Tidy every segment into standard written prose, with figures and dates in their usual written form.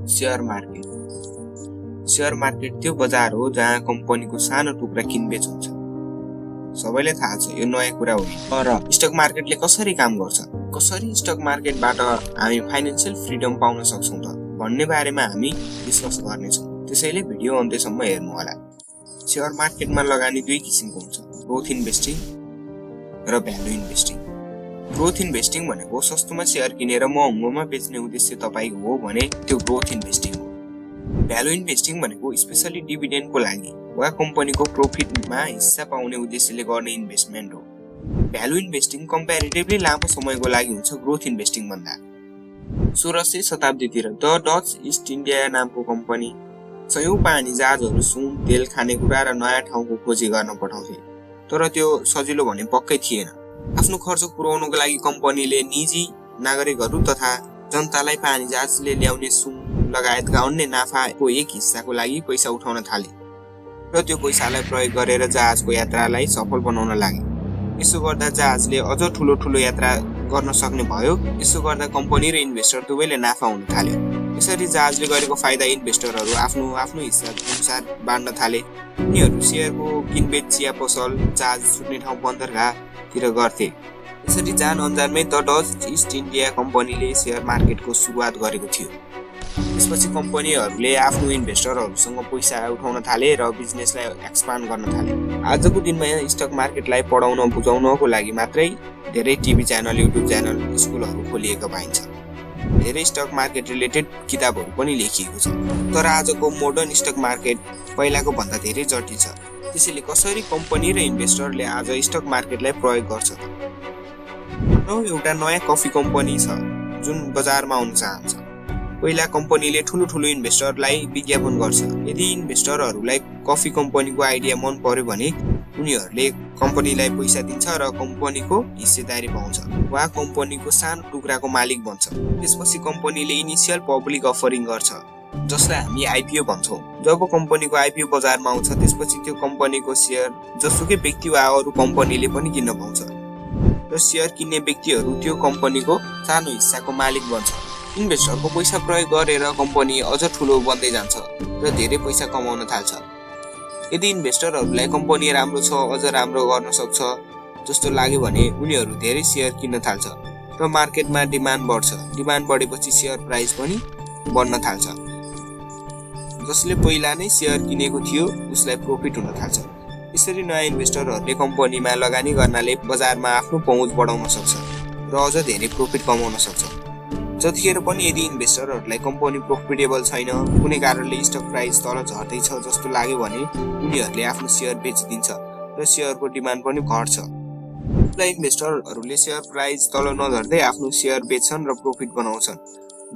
Share market त्यो बजार हो जहाँ कम्पनीको सानो टुक्रा किनबेच हुन्छ। सबैलाई थाहा छ यो नयाँ कुरा होइन, तर स्टक मार्केटले कसरी काम गर्छ, कसरी स्टक मार्केटबाट हामी फाइनान्शियल फ्रिडम पाउन सक्छौं त भन्ने बारेमा हामी डिस्कस गर्नेछौँ। त्यसैले भिडियो अन्त्यसम्म हेर्नु होला। शेयर मार्केटमा लगानी दुई किसिमको हुन्छ, ग्रोथ इन्भेस्टिङ र भ्यालु इन्भेस्टिङ। ग्रोथ इन्भेस्टिङ भनेको सस्तोमा शेयर किनेर महँगोमा बेच्ने उद्देश्य तपाईको हो भने त्यो ग्रोथ इन्भेस्टिङ हो। भ्यालु इन्भेस्टिङ भनेको स्पेशली डिभिडेन्डको लागि वा कम्पनीको प्रॉफिटमा हिस्सा पाउने उद्देश्यले गर्ने इन्भेस्टमेन्ट हो। भ्यालु इन्भेस्टिङ कम्प्यारेटिभली लामो समयको लागि हुन्छ ग्रोथ इन्भेस्टिङ भन्दा। 1600 शताब्दीतिर द डच इस्ट इन्डिया नामको कम्पनी सयौं पानी जहाजहरू सुन, तेल, खानेकुरा र नयाँ ठाउँको खोजी गर्न पठाउँथे। तर त्यो सजिलो भने पक्कै थिएन। आफ्नो खर्च पुर्याउनको लागि कम्पनीले निजी नागरिकहरू तथा जनतालाई पानी जहाजले ल्याउने सुन लगायतका अन्य नाफाको एक हिस्साको लागि पैसा उठाउन थाले र त्यो पैसालाई प्रयोग गरेर जहाजको यात्रालाई सफल बनाउन लागे। यसो गर्दा जहाजले अझ ठूलो यात्रा गर्न सक्ने भयो। यसो गर्दा कम्पनी र इन्भेस्टर दुवैले नाफा हुन थाल्यो। यसरी जहाजले गरेको फाइदा इन्भेस्टरहरू आफ्नो हिस्सा अनुसार बाँड्न थाले। उनीहरू शेयरको किनबेच, चिया पसल, जहाज छुट्ने ठाउँ बन्दरगाहतिर गर्थे। यसरी जान अन्जानमै द डच इस्ट इन्डिया कम्पनीले शेयर मार्केटको सुरुवात गरेको थियो। त्यसपछि कम्पनीहरूले आफ्नो इन्भेस्टरहरूसँग पैसा उठाउन थाले र बिजनेसलाई एक्सपान्ड गर्न थाले। आजको दिनमा स्टक मार्केटलाई पढाउन बुझाउनको लागि मात्रै धेरै टिभी च्यानल, युट्युब च्यानल, स्कुलहरू खोलिएको पाइन्छ। धेरै स्टक मार्केट रिलेटेड किताबहरू पनि लेखिएको छ। तर आजको मोडर्न स्टक मार्केट पहिलाको भन्दा धेरै जटिल छ। त्यसैले कसरी कम्पनी र इन्भेस्टरले आज स्टक मार्केटलाई प्रयोग गर्छ त? एउटा नयाँ कफी कम्पनी छ जुन बजारमा आउन चाहन्छ। पहिला कम्पनीले ठुलो इन्भेस्टरलाई विज्ञापन गर्छ। यदि इन्भेस्टरहरूलाई कफी कम्पनीको आइडिया मन पर्यो भने उनीहरूले कम्पनीलाई पैसा दिन्छ र कम्पनीको हिस्सेदारी पाउँछ वा कम्पनीको सानो टुक्राको मालिक बन्छ। त्यसपछि कम्पनीले इनिसियल पब्लिक अफरिङ गर्छ जसलाई हामी आइपिओ भन्छौँ। जब कम्पनीको आइपिओ बजारमा आउँछ त्यसपछि त्यो कम्पनीको शेयर जसुकै व्यक्ति वा अरू कम्पनीले पनि किन्न पाउँछ र शेयर किन्ने व्यक्तिहरू त्यो कम्पनीको सानो हिस्साको मालिक बन्छ। इन्भेस्टरको पैसा प्रयोग गरेर कम्पनी अझ ठुलो बन्दै जान्छ र धेरै पैसा कमाउन थाल्छ। यदि इन्भेस्टरहरूलाई कम्पनी राम्रो छ, अझ राम्रो गर्न सक्छ जस्तो लाग्यो भने उनीहरू धेरै शेयर किन्न थाल्छ र मार्केटमा डिमान्ड बढ्छ। डिमान्ड बढेपछि शेयर प्राइस पनि बढ्न थाल्छ। जसले पहिला नै शेयर किनेको थियो उसलाई प्रॉफिट हुन थाल्छ। यसरी नयाँ इन्भेस्टरहरूले कम्पनीमा लगानी गर्नाले बजारमा आफ्नो पहुँच बढाउन सक्छ र अझ धेरै प्रॉफिट कमाउन सक्छ। जतिखेर पनि यदि इन्भेस्टरहरूलाई कम्पनी प्रॉफिटेबल छैन, कुनै कारणले स्टक प्राइस तल झर्दैछ जस्तो लाग्यो भने उनीहरूले आफ्नो शेयर बेचिदिन्छ र शेयरको डिमान्ड पनि घट्छ। इन्भेस्टरहरूले शेयर प्राइस तल नझर्दै आफ्नो शेयर बेच्छन् र प्रॉफिट बनाउँछन्।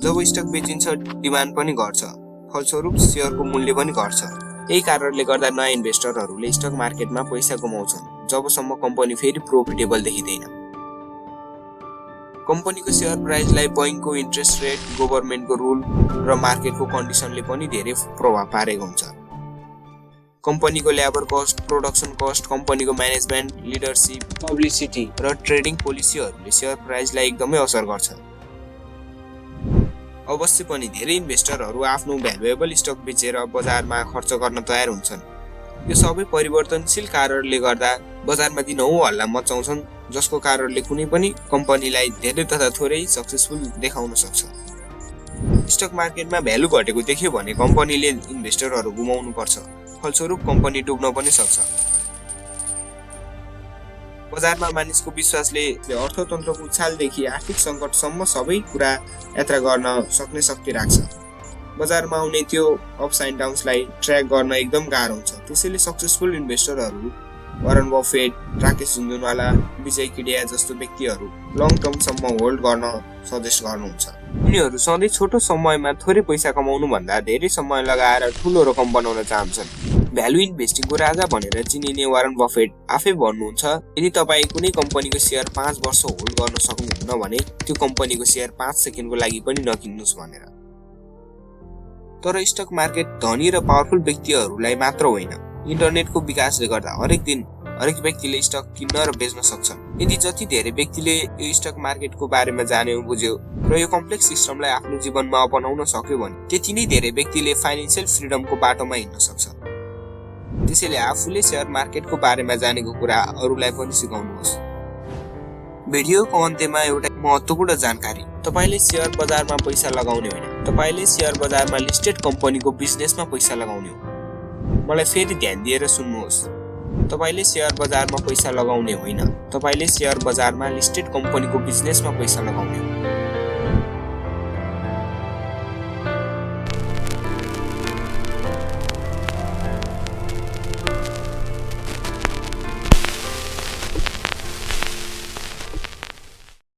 जब स्टक बेचिन्छ डिमान्ड पनि घट्छ, फलस्वरूप शेयरको मूल्य पनि घट्छ। यही कारणले गर्दा नयाँ इन्भेस्टरहरूले स्टक मार्केटमा पैसा कमाउँछन् जबसम्म कम्पनी फेरि प्रॉफिटेबल देखिँदैन। कम्पनीको शेयर प्राइसलाई बैंकको इन्ट्रेस्ट रेट, गभर्नमेन्टको रुल र मार्केटको कन्डिसनले पनि धेरै प्रभाव पारेको हुन्छ। कम्पनीको लेबर कस्ट, प्रोडक्सन कस्ट, कम्पनीको म्यानेजमेन्ट, लिडरशिप, पब्लिसिटी र ट्रेडिङ पोलिसीहरूले शेयर प्राइसलाई एकदमै असर गर्छ। अवश्य पनि धेरै इन्भेस्टरहरू आफ्नो भ्यालुएबल स्टक बेचेर बजारमा खर्च गर्न तयार हुन्छन्। यो सबै परिवर्तनशील कारणले गर्दा बजारमा दिनहुँ हल्ला मचाउँछन्, जसको कारणले कुनै पनि कम्पनीलाई धेरै तथा थोरै सक्सेसफुल देखाउन सक्छ। स्टक मार्केटमा भ्यालु घटेको देख्यो भने कम्पनीले इन्भेस्टरहरू गुमाउनु पर्छ, फलस्वरूप कम्पनी डुब्न पनि सक्छ। बजारमा मानिसको विश्वासले अर्थतन्त्रको उछालदेखि आर्थिक सङ्कटसम्म सबै कुरा यात्रा गर्न सक्ने शक्ति राख्छ। बजारमा आउने त्यो अप्स एन्ड डाउन्सलाई ट्र्याक गर्न एकदम गाह्रो हुन्छ। त्यसैले सक्सेसफुल इन्भेस्टरहरू वारन बफेट, राकेश झुनझुनवाला, विजय किडिया जस्तो व्यक्तिहरू लङ टर्मसम्म होल्ड गर्न सजेस्ट गर्नुहुन्छ। उनीहरू सधैँ छोटो समयमा थोरै पैसा कमाउनु भन्दा धेरै समय लगाएर ठुलो रकम बनाउन चाहन्छन्। भ्यालु इन्भेस्टिङको राजा भनेर चिनिने वारन बफेट आफै भन्नुहुन्छ, यदि तपाईँ कुनै कम्पनीको शेयर 5 वर्ष होल्ड गर्न सक्नुहुन्न भने त्यो कम्पनीको शेयर 5 सेकेन्डको लागि पनि नकिन्नुहोस् भनेर। तर स्टक मार्केट धनी र पावरफुल व्यक्तिहरूलाई मात्र होइन, इन्टरनेटको विकासले गर्दा हरेक दिन हरेक व्यक्तिले स्टक किन्न र बेच्न सक्छन्। यदि जति धेरै व्यक्तिले यो स्टक मार्केटको बारेमा जान्यो, बुझ्यो र यो कम्प्लेक्स सिस्टमलाई आफ्नो जीवनमा अपनाउन सक्यो भने त्यति नै धेरै व्यक्तिले फाइनान्शियल फ्रिडमको बाटोमा हिँड्न सक्छ। त्यसैले आफूले शेयर मार्केटको बारेमा जानेको कुरा अरूलाई पनि सिकाउनुहोस्। भिडियोको अन्त्यमा एउटा महत्त्वपूर्ण जानकारी। तपाईले शेयर बजारमा पैसा लगाउने होइन, तपाईले शेयर बजारमा लिस्टेड कम्पनीको बिजनेसमा पैसा लगाउने हो। मलाई फेरि ध्यान दिएर सुन्नुहोस्। तपाईले शेयर बजारमा पैसा लगाउने होइन, तपाईले शेयर बजारमा लिस्टेड कम्पनीको बिजनेसमा पैसा लगाउने हो।